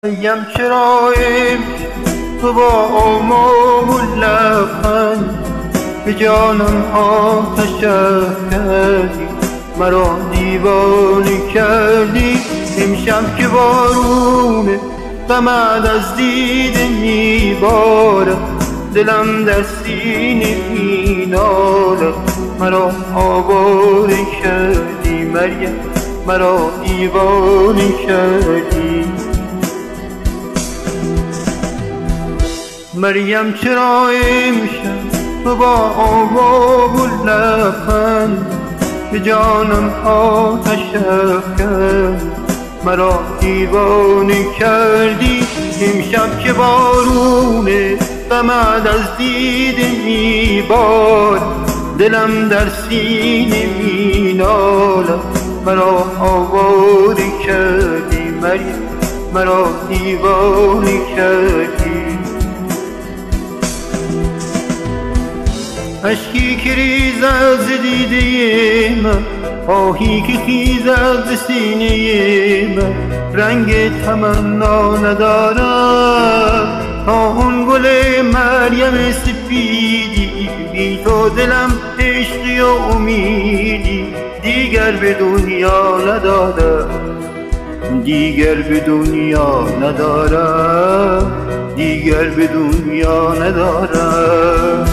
مریم چرا تو با آمام و لبخند به جانم آتش افکندی، مرا دیوانه کردی. امشب که بارون غمت از دیده میبارد، دلم در سینه مینالد. مرا آواره کردی مریم، مرا دیوانه کردی. مریم چرا امشب تو با آواب و لبخند به جانم آتش افکند، مرا دیوانه کردی. امشب که بارون غمت از دیده میبارد، دلم در سینه مینالد. مرا آواره کردی مریم، مرا دیوانه کردی. اشکی که ریزد ز دیده من، آهی که خیزد ز سینه من، رنگ تمنا ندارم تا اون گل مریم سپیدی. بی تو دلم عشقی و امیدی، دیگر به دنیا ندارم، دیگر به دنیا ندارم، دیگر به دنیا ندارم.